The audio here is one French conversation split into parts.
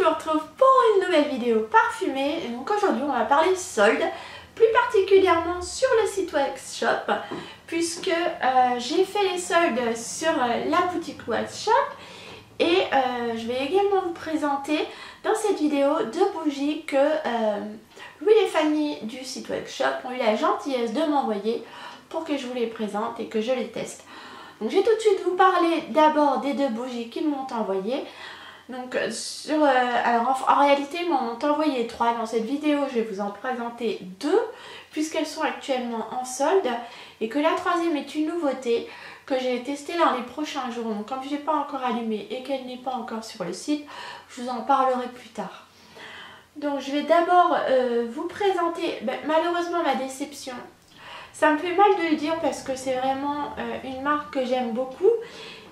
vous retrouve pour une nouvelle vidéo parfumée. Et donc aujourd'hui on va parler soldes, plus particulièrement sur le site Wax Shop, puisque j'ai fait les soldes sur la boutique Wax Shop. Et je vais également vous présenter dans cette vidéo deux bougies que Louis et Fanny du site Wax Shop ont eu la gentillesse de m'envoyer pour que je vous les présente et que je les teste. Donc je vais tout de suite vous parler d'abord des deux bougies qu'ils m'ont envoyées. Donc alors en réalité ils m'en ont envoyé 3 dans cette vidéo, je vais vous en présenter 2 puisqu'elles sont actuellement en solde et que la troisième est une nouveauté que j'ai testée dans les prochains jours. Donc comme je n'ai pas encore allumé et qu'elle n'est pas encore sur le site, je vous en parlerai plus tard. Donc je vais d'abord vous présenter malheureusement ma déception. Ça me fait mal de le dire parce que c'est vraiment une marque que j'aime beaucoup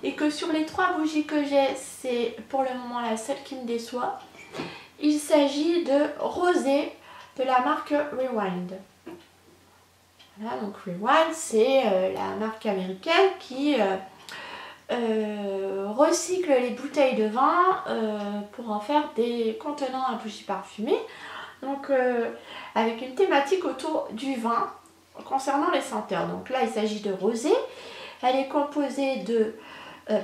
et que sur les 3 bougies que j'ai, c'est pour le moment la seule qui me déçoit. Il s'agit de Rosé de la marque Rewind. Voilà, donc Rewind, c'est la marque américaine qui recycle les bouteilles de vin pour en faire des contenants à bougies parfumées. Donc avec une thématique autour du vin concernant les senteurs. Donc là il s'agit de rosé. Elle est composée de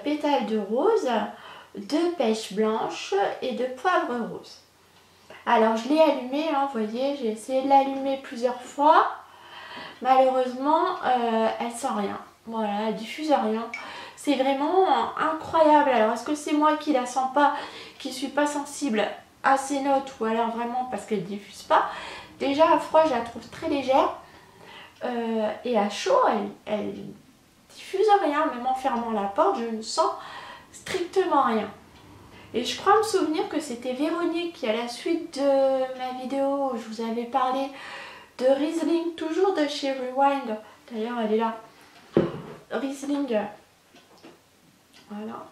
pétales de rose, de pêche blanche et de poivre rose. Alors je l'ai allumée, hein, vous voyez, j'ai essayé de l'allumer plusieurs fois. Malheureusement elle sent rien. Voilà, elle diffuse rien. C'est vraiment incroyable. Alors est-ce que c'est moi qui la sens pas, qui suis pas sensible à ces notes, ou alors vraiment parce qu'elle diffuse pas? Déjà à froid je la trouve très légère. Et à chaud, elle diffuse rien, même en fermant la porte, je ne sens strictement rien. Et je crois me souvenir que c'était Véronique qui, à la suite de ma vidéo où je vous avais parlé de Riesling, toujours de chez Rewind, d'ailleurs elle est là, Riesling, voilà,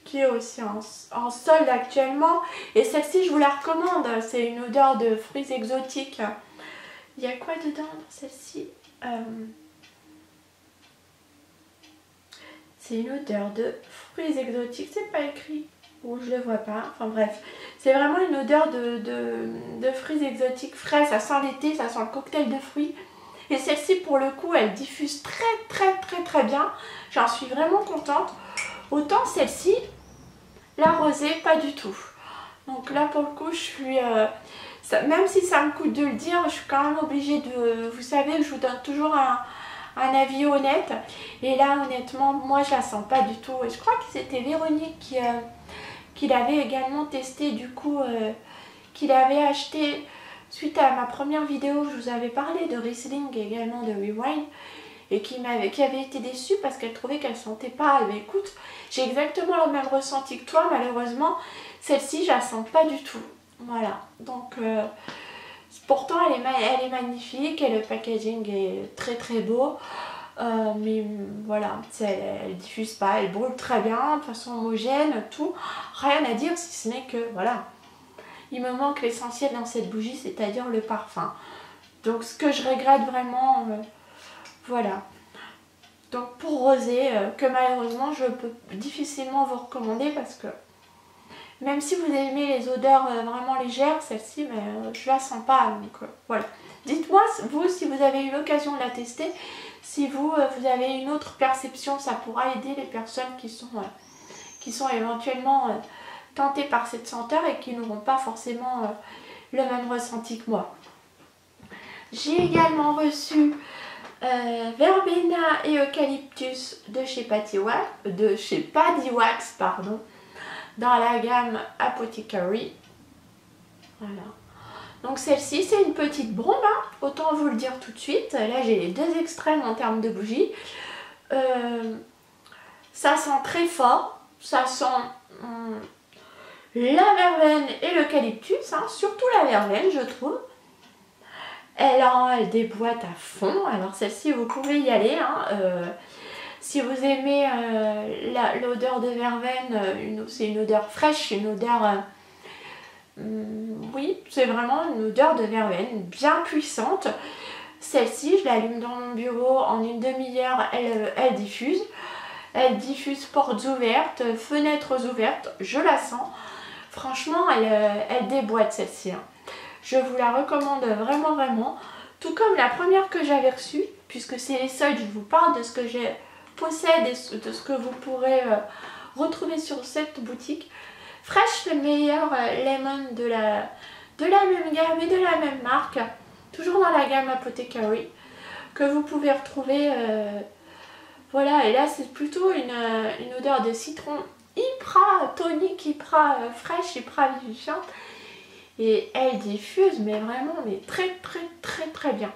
qui est aussi en solde actuellement. Et celle-ci, je vous la recommande, c'est une odeur de fruits exotiques. Il y a quoi dedans dans celle-ci? C'est une odeur de fruits exotiques, c'est pas écrit, ou je le vois pas, enfin bref. C'est vraiment une odeur de fruits exotiques frais, ça sent l'été, ça sent le cocktail de fruits. Et celle-ci pour le coup, elle diffuse très bien, j'en suis vraiment contente. Autant celle-ci, la rosée, pas du tout. Donc là pour le coup, je suis... même si ça me coûte de le dire, je suis quand même obligée de... Vous savez, je vous donne toujours un avis honnête. Et là, honnêtement, moi, je la sens pas du tout. Et je crois que c'était Véronique qui l'avait également testé, du coup, qui l'avait acheté suite à ma première vidéo. Je vous avais parlé de Riesling et également de Rewind. Et qui avait été déçue parce qu'elle trouvait qu'elle sentait pas. Mais écoute, j'ai exactement le même ressenti que toi, malheureusement. Celle-ci, je la sens pas du tout. Voilà, donc pourtant elle est magnifique et le packaging est très beau, mais voilà, elle diffuse pas, elle brûle très bien, de façon homogène, tout, rien à dire si ce n'est que voilà, il me manque l'essentiel dans cette bougie, c'est-à-dire le parfum. Donc ce que je regrette vraiment, voilà. Donc pour Rosé, que malheureusement je peux difficilement vous recommander parce que même si vous aimez les odeurs vraiment légères, celle-ci, mais je la sens pas. Donc voilà. Dites-moi, vous, si vous avez eu l'occasion de la tester, si vous avez une autre perception, ça pourra aider les personnes qui sont éventuellement tentées par cette senteur et qui n'auront pas forcément le même ressenti que moi. J'ai également reçu Verbena et Eucalyptus de chez Paddy Wax, pardon, dans la gamme Apothecary. Voilà. Donc celle-ci, c'est une petite bombe, hein, autant vous le dire tout de suite. Là, j'ai les 2 extrêmes en termes de bougies. Ça sent très fort. Ça sent la verveine et l'eucalyptus, hein, surtout la verveine, je trouve. Elle déboîte à fond. Alors celle-ci, vous pouvez y aller, hein, si vous aimez l'odeur de verveine, c'est une odeur fraîche, une odeur... oui, c'est vraiment une odeur de verveine bien puissante. Celle-ci, je l'allume dans mon bureau en une demi-heure, elle diffuse. Elle diffuse portes ouvertes, fenêtres ouvertes, je la sens. Franchement, elle déboîte celle-ci. Hein. Je vous la recommande vraiment, vraiment. Tout comme la première que j'avais reçue, puisque c'est les soldes, je vous parle de ce que je possède et de ce que vous pourrez retrouver sur cette boutique. Fresh, le meilleur lemon de la même gamme et de la même marque. Toujours dans la gamme Apothecary. Que vous pouvez retrouver. Voilà, et là c'est plutôt une odeur de citron hyper tonique, hyper fraîche, hyper vivifiante. Et elle diffuse, mais vraiment, mais très très très très bien.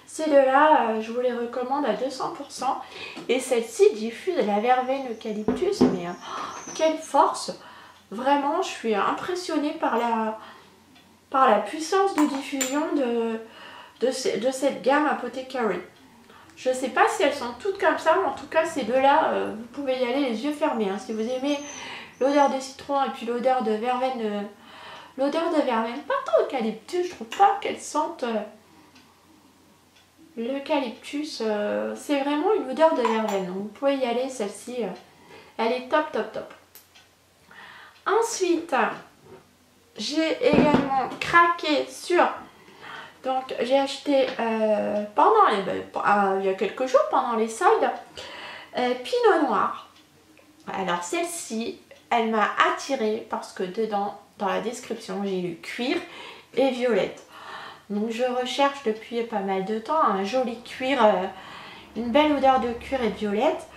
Ces deux-là, je vous les recommande à 200%. Et celle-ci diffuse la verveine eucalyptus, mais quelle force! Vraiment, je suis impressionnée par la puissance de diffusion de cette gamme Apothecary. Je ne sais pas si elles sont toutes comme ça, mais en tout cas ces deux-là, vous pouvez y aller les yeux fermés. Hein. Si vous aimez l'odeur de citron et puis l'odeur de verveine, pas tant eucalyptus, je trouve pas qu'elles sentent l'eucalyptus. C'est vraiment une odeur de verveine, donc vous pouvez y aller, celle-ci, elle est top, top, top. Ensuite, j'ai également craqué sur... Donc j'ai acheté il y a quelques jours pendant les soldes Pinot Noir. Alors celle-ci, elle m'a attirée parce que dedans, dans la description, j'ai lu cuir et violette. Donc je recherche depuis pas mal de temps un joli cuir, une belle odeur de cuir et de violette.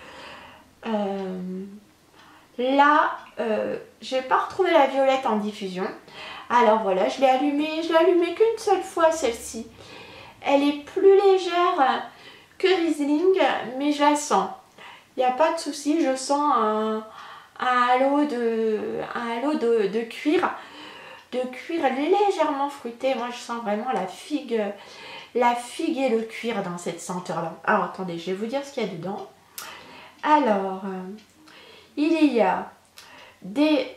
Là, j'ai pas retrouvé la violette en diffusion. Alors voilà, je l'ai allumée qu'une seule fois celle-ci. Elle est plus légère que Riesling, mais je la sens. Il n'y a pas de souci, je sens un halo de cuir légèrement fruité. Moi je sens vraiment la figue et le cuir dans cette senteur-là. Alors attendez, je vais vous dire ce qu'il y a dedans. Alors, il y a des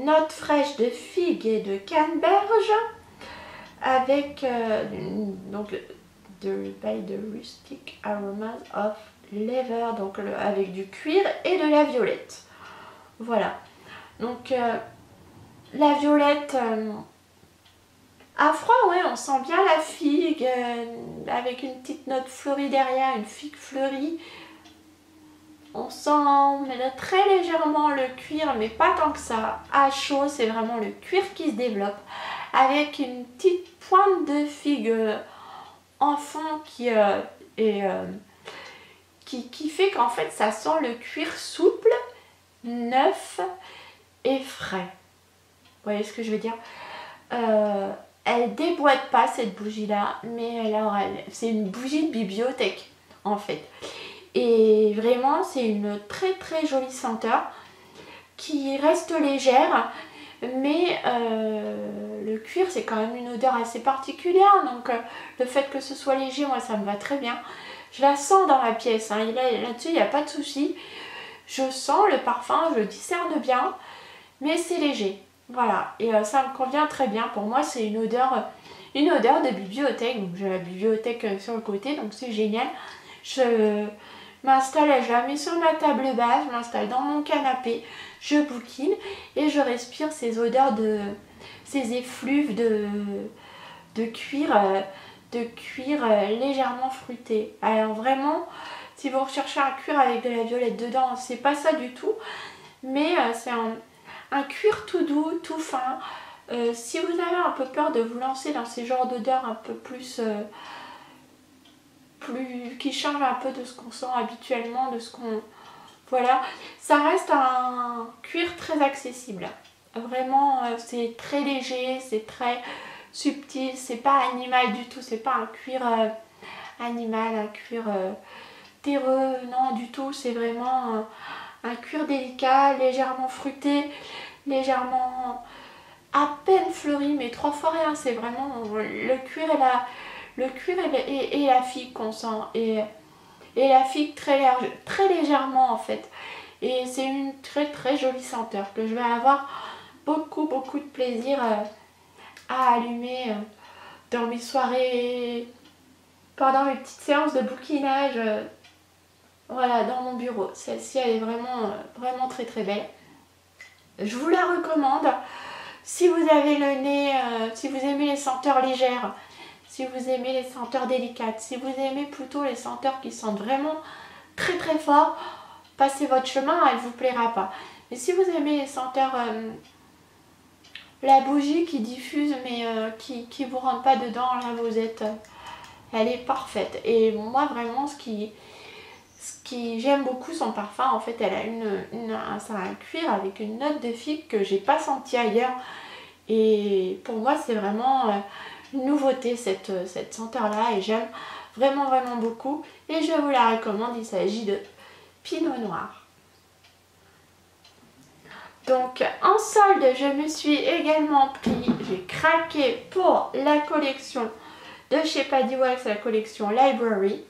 notes fraîches de figues et de canneberge avec donc de rustic aromas of leather, donc avec du cuir et de la violette. Voilà, donc la violette à froid, ouais, on sent bien la figue avec une petite note fleurie derrière, une figue fleurie. On sent très légèrement le cuir, mais pas tant que ça. À chaud, c'est vraiment le cuir qui se développe. Avec une petite pointe de figue en fond qui fait qu'en fait, ça sent le cuir souple, neuf et frais. Vous voyez ce que je veux dire? Elle déboîte pas cette bougie-là, mais alors c'est une bougie de bibliothèque, en fait. Et vraiment c'est une très très jolie senteur qui reste légère, mais le cuir c'est quand même une odeur assez particulière, donc le fait que ce soit léger, moi ça me va très bien. Je la sens dans la pièce, hein. Là-dessus il n'y a pas de souci. Je sens le parfum, je discerne bien, mais c'est léger. Voilà, et ça me convient très bien. Pour moi c'est une odeur de bibliothèque, donc j'ai la bibliothèque sur le côté, donc c'est génial. Je m'installe, je la mets sur ma table basse, je m'installe dans mon canapé, je bouquine et je respire ces odeurs ces effluves de cuir légèrement fruité. Alors vraiment, si vous recherchez un cuir avec de la violette dedans, c'est pas ça du tout, mais c'est un cuir tout doux, tout fin. Si vous avez un peu peur de vous lancer dans ces genres d'odeurs un peu plus qui change un peu de ce qu'on sent habituellement, de ce qu'on... Voilà, ça reste un cuir très accessible. Vraiment, c'est très léger, c'est très subtil, c'est pas animal du tout, c'est pas un cuir animal, un cuir terreux, non du tout, c'est vraiment un cuir délicat, légèrement fruité, légèrement à peine fleuri, mais 3 fois rien, c'est vraiment le cuir et la figue qu'on sent, et la figue très légèrement en fait, et c'est une très très jolie senteur que je vais avoir beaucoup de plaisir à allumer dans mes soirées, pendant mes petites séances de bouquinage, voilà, dans mon bureau. Celle-ci elle est vraiment très très belle, je vous la recommande. Si vous avez le nez, si vous aimez les senteurs légères, si vous aimez les senteurs délicates, si vous aimez plutôt les senteurs qui sentent vraiment très très fort, passez votre chemin, elle ne vous plaira pas. Mais si vous aimez les senteurs, la bougie qui diffuse mais qui ne vous rentre pas dedans, là vous êtes, elle est parfaite. Et moi vraiment ce qui j'aime beaucoup son parfum, en fait elle a c'est un cuir avec une note de figue que j'ai pas senti ailleurs. Et pour moi c'est vraiment une nouveauté cette senteur là, et j'aime vraiment vraiment beaucoup. Et je vous la recommande, il s'agit de Pinot Noir. Donc en solde, je me suis également pris, j'ai craqué pour la collection de chez Paddy Wax, la collection Library.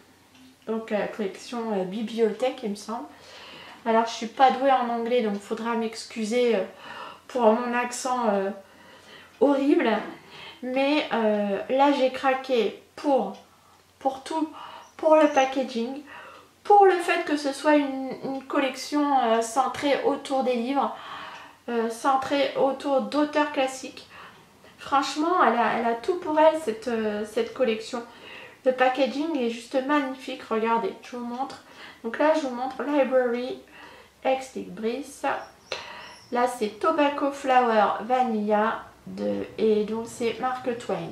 Donc la collection bibliothèque il me semble. Alors je suis pas douée en anglais, donc il faudra m'excuser pour mon accent horrible. Mais là j'ai craqué pour tout, pour le packaging, pour le fait que ce soit une collection centrée autour des livres. Centrée autour d'auteurs classiques. Franchement, elle a tout pour elle cette collection. Le packaging est juste magnifique. Regardez, je vous montre. Donc là, je vous montre Library Ex-Libris. Là, c'est Tobacco Flower Vanilla et donc c'est Mark Twain.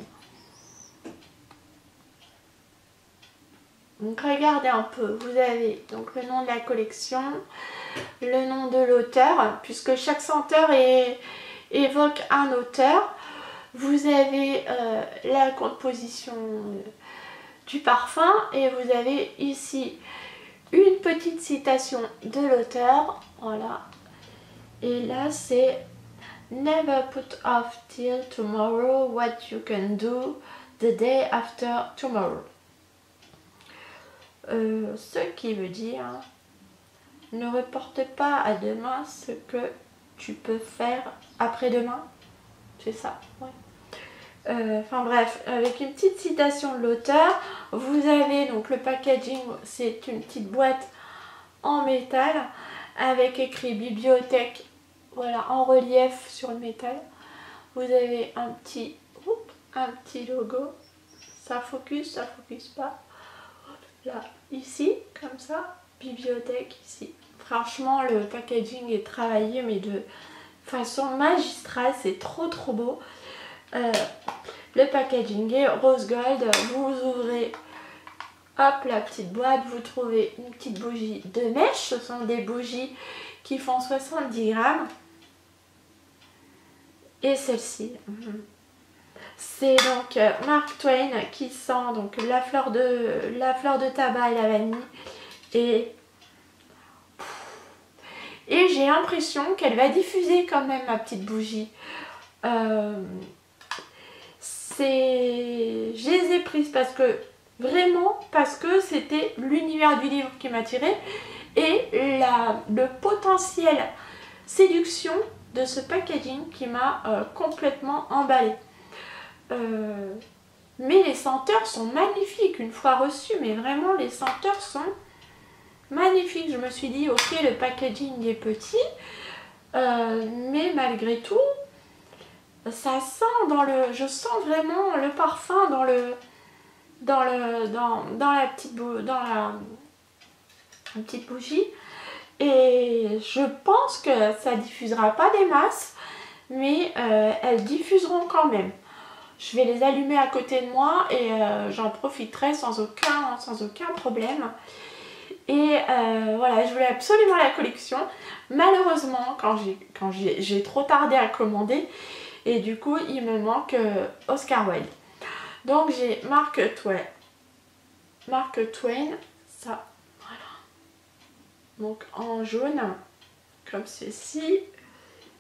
Donc regardez un peu, vous avez donc le nom de la collection, le nom de l'auteur, puisque chaque senteur évoque un auteur. Vous avez la composition du parfum et vous avez ici une petite citation de l'auteur. Voilà. Et là c'est Never put off till tomorrow what you can do the day after tomorrow. Ce qui veut dire ne reporte pas à demain ce que tu peux faire après-demain. C'est ça, ouais. Enfin bref, avec une petite citation de l'auteur, vous avez donc le packaging, c'est une petite boîte en métal avec écrit bibliothèque, voilà, en relief sur le métal. Vous avez un petit logo, ça focus pas. Là, ici, comme ça, bibliothèque ici. Franchement, le packaging est travaillé, mais de façon magistrale, c'est trop beau. Le packaging est rose gold. Vous ouvrez, hop, la petite boîte, vous trouvez une petite bougie de mèche. Ce sont des bougies qui font 70 grammes. Et celle-ci. C'est donc Mark Twain qui sent donc la fleur de tabac et la vanille. Et j'ai l'impression qu'elle va diffuser quand même ma petite bougie. Je les ai prises parce que c'était l'univers du livre qui m'attirait et le potentiel séduction de ce packaging qui m'a complètement emballée. Mais les senteurs sont magnifiques une fois reçues, mais vraiment les senteurs sont magnifiques. Je me suis dit ok, le packaging est petit, mais malgré tout ça sent je sens vraiment le parfum dans la petite bougie. Et je pense que ça diffusera pas des masses, mais elles diffuseront quand même. Je vais les allumer à côté de moi et j'en profiterai sans aucun problème. Et voilà, je voulais absolument la collection. Malheureusement, quand j'ai trop tardé à commander, et du coup, il me manque Oscar Wilde. Donc j'ai Mark Twain, ça, voilà. Donc en jaune, comme ceci.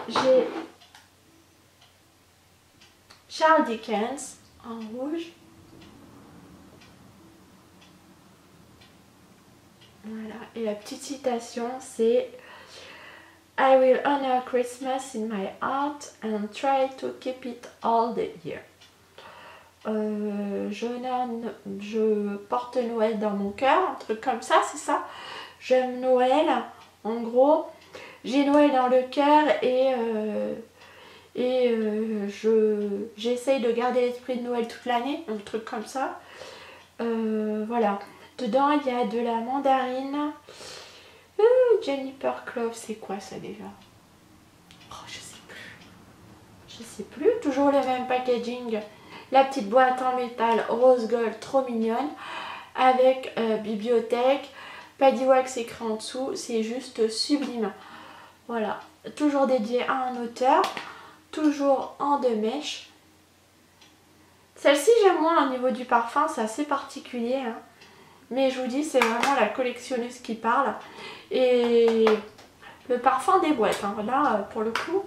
J'ai Charles Dickens en rouge. Voilà, et la petite citation c'est I will honor Christmas in my heart and try to keep it all the year. Je porte Noël dans mon cœur, un truc comme ça, c'est ça. J'aime Noël, en gros. J'ai Noël dans le cœur et Et j'essaye de garder l'esprit de Noël toute l'année, un truc comme ça. Voilà. Dedans, il y a de la mandarine. Juniper Clove, c'est quoi ça déjà? Oh, je sais plus. Je sais plus. Toujours le même packaging. La petite boîte en métal rose gold, trop mignonne. Avec bibliothèque, Paddywax écrit en dessous. C'est juste sublime. Voilà. Toujours dédié à un auteur. Toujours en 2 mèches. Celle-ci j'aime moins au niveau du parfum, c'est assez particulier. Hein. Mais je vous dis, c'est vraiment la collectionneuse qui parle. Et le parfum des boîtes, hein. Là pour le coup,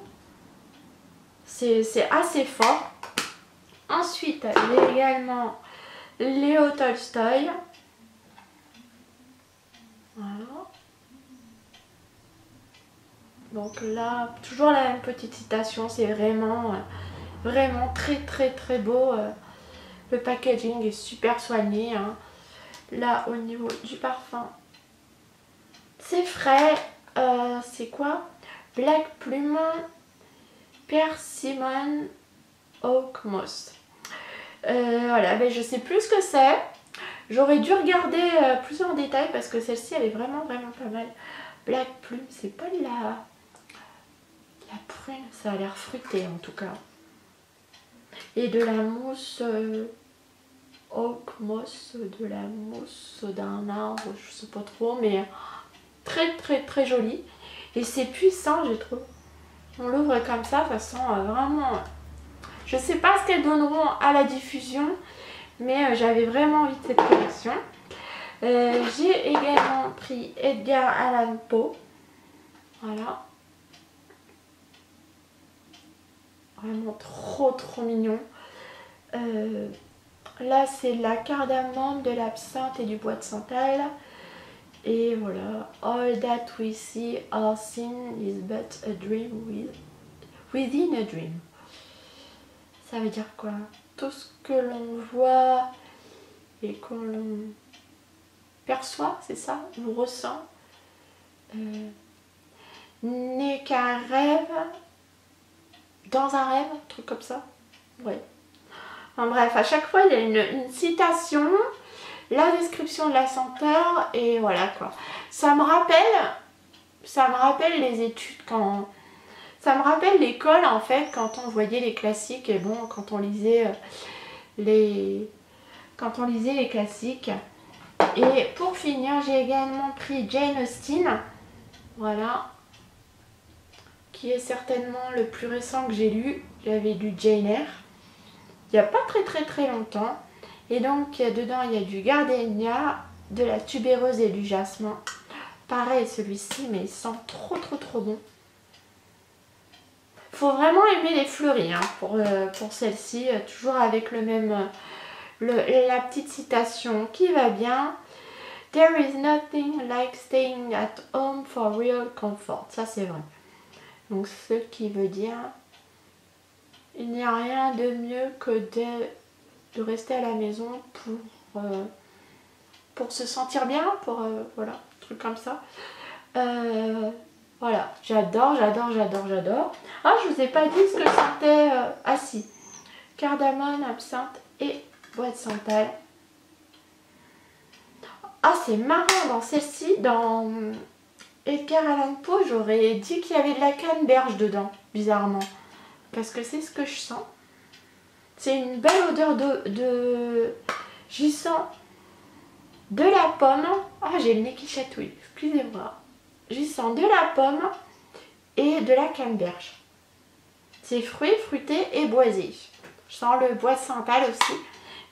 c'est assez fort. Ensuite, j'ai également Léo Tolstoï. Voilà. Donc là, toujours la même petite citation, c'est vraiment très très très beau. Le packaging est super soigné. Hein. Là, au niveau du parfum, c'est frais. C'est quoi? Black Plum Persimmon Oak Moss. Voilà, mais je sais plus ce que c'est. J'aurais dû regarder plus en détail parce que celle-ci elle est vraiment pas mal. Black Plum, c'est pas de la prune, ça a l'air fruité en tout cas. Et de la mousse oak moss, de la mousse d'un arbre, je sais pas trop, mais très très très joli. Et c'est puissant, je trouve. On l'ouvre comme ça sent vraiment... Je sais pas ce qu'elles donneront à la diffusion, mais j'avais vraiment envie de cette collection. J'ai également pris Edgar Allan Poe. Voilà. Vraiment trop mignon. Là c'est la cardamome, de l'absinthe et du bois de santal. Et voilà. All that we see or seen is but a dream within a dream. Ça veut dire quoi? Tout ce que l'on voit et qu'on perçoit, c'est ça? On ressent. N'est qu'un rêve. Dans un rêve, un truc comme ça. Ouais. Enfin, bref, à chaque fois il y a une citation, la description de la senteur et voilà quoi. Ça me rappelle les études quand... Ça me rappelle l'école en fait quand on voyait les classiques et bon, quand on lisait les classiques. Et pour finir, j'ai également pris Jane Austen. Voilà. Qui est certainement le plus récent que j'ai lu. J'avais lu Jane Eyre. Il n'y a pas très longtemps. Et donc dedans il y a du gardénia, de la tubéreuse et du jasmin. Pareil celui-ci, mais il sent trop bon. Faut vraiment aimer les fleuris hein, pour celle-ci. Toujours avec le même la petite citation qui va bien. There is nothing like staying at home for real comfort. Ça c'est vrai. Donc ce qui veut dire il n'y a rien de mieux que de rester à la maison pour se sentir bien, voilà, un truc comme ça. Voilà, j'adore. Ah, je vous ai pas dit ce que sentait. Ah si, cardamome, absinthe et bois de santal. Ah, c'est marrant, dans celle-ci, dans Edgar Allan Poe, j'aurais dit qu'il y avait de la canneberge dedans, bizarrement. Parce que c'est ce que je sens. C'est une belle odeur de... J'y sens de la pomme. Ah, j'ai le nez qui chatouille, excusez-moi. J'y sens de la pomme et de la canneberge. C'est fruits, fruité et boisé. Je sens le bois de santal aussi.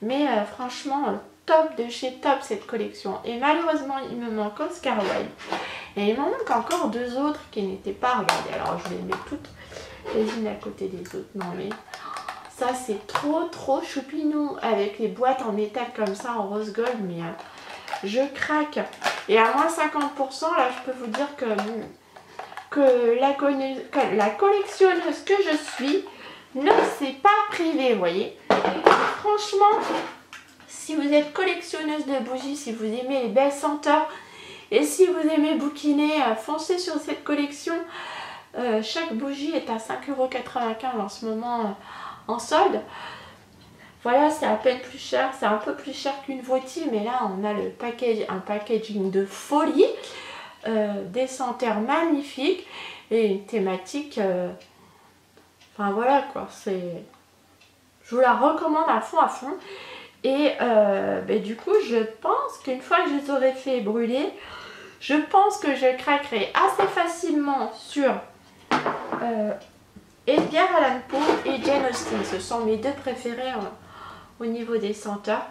Mais franchement, top de chez top cette collection. Et malheureusement, il me manque Oscar Wilde. Et il m'en manque encore 2 autres qui n'étaient pas regardées. Alors je les mets toutes les unes à côté des autres. Non mais ça c'est trop choupinou. Avec les boîtes en métal comme ça, en rose gold. Mais je craque. Et à moins 50%, là je peux vous dire que la collectionneuse que je suis ne s'est pas privée, vous voyez. Franchement, si vous êtes collectionneuse de bougies, si vous aimez les belles senteurs et si vous aimez bouquiner, foncez sur cette collection Chaque bougie est à 5,95 € en ce moment en solde. Voilà, c'est à peine plus cher, c'est un peu plus cher qu'une Voti, mais là on a un packaging de folie, des senteurs magnifiques et une thématique, enfin voilà quoi, je vous la recommande à fond. Et du coup je pense qu'une fois que je les aurai fait brûler, je pense que je craquerai assez facilement sur Edgar Allan Poe et Jane Austen. Ce sont mes deux préférés au niveau des senteurs.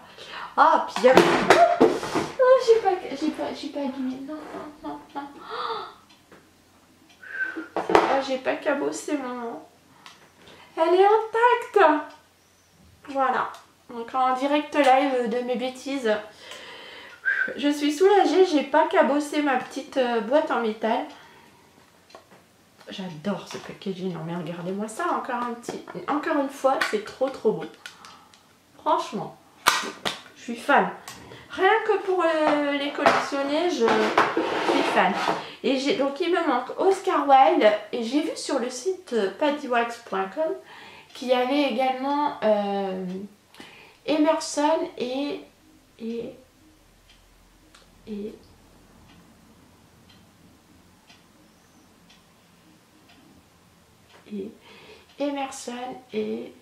Ah, puis il y a... Oh, j'ai pas d'huile. Non. J'ai pas cabossé mon... Elle est intacte. Voilà. Donc en direct live de mes bêtises. Je suis soulagée, j'ai pas cabossé ma petite boîte en métal. J'adore ce packaging. Non mais regardez-moi ça, encore une fois, c'est trop beau. Franchement, je suis fan. Rien que pour les collectionner, je suis fan. Et donc il me manque Oscar Wilde. Et j'ai vu sur le site paddywax.com qu'il y avait également Emerson et Emerson et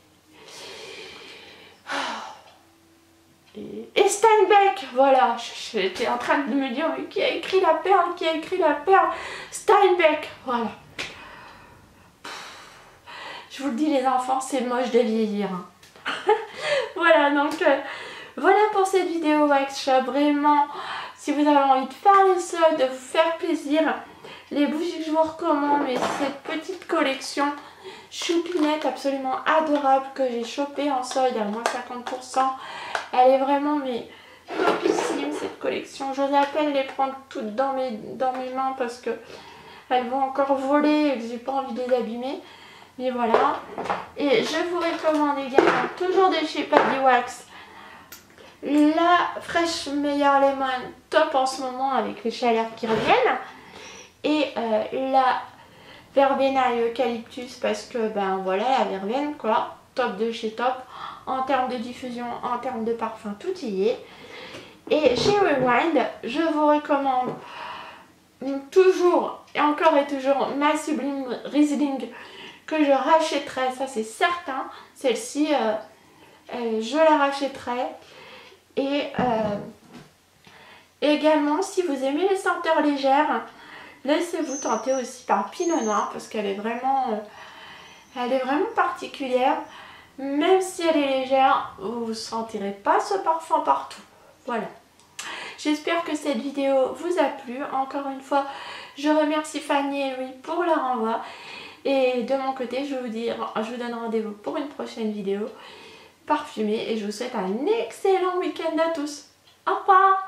Steinbeck. Voilà, j'étais en train de me dire mais qui a écrit la perle, Steinbeck. Voilà, je vous le dis les enfants, c'est moche de vieillir, hein. Voilà, donc voilà pour cette vidéo wax shop. Vraiment, si vous avez envie de faire les soldes, de vous faire plaisir, les bougies que je vous recommande, mais cette petite collection choupinette absolument adorable que j'ai chopée en solde à moins 50%. Elle est vraiment mais topissime cette collection. J'ose à peine les prendre toutes dans mes mains parce que elles vont encore voler et que j'ai pas envie de les abîmer. Mais voilà. Et je vous recommande également, toujours de chez Paddy Wax, la Fresh Meyer Lemon, top en ce moment avec les chaleurs qui reviennent. Et la Verbena et Eucalyptus parce que ben voilà, la verveine quoi, top de chez top. En termes de diffusion, en termes de parfum, tout y est. Et chez Rewind, je vous recommande toujours et toujours ma Sublime Riesling que je rachèterai, ça c'est certain. Celle-ci, je la rachèterai. Et également, si vous aimez les senteurs légères, laissez-vous tenter aussi par Pinot Noir parce qu'elle est vraiment particulière. Même si elle est légère, vous ne sentirez pas ce parfum partout. Voilà. J'espère que cette vidéo vous a plu. Encore une fois, je remercie Fanny et Louis pour leur envoi. Et de mon côté, je vous donne rendez-vous pour une prochaine vidéo parfumée. Et je vous souhaite un excellent week-end à tous. Au revoir!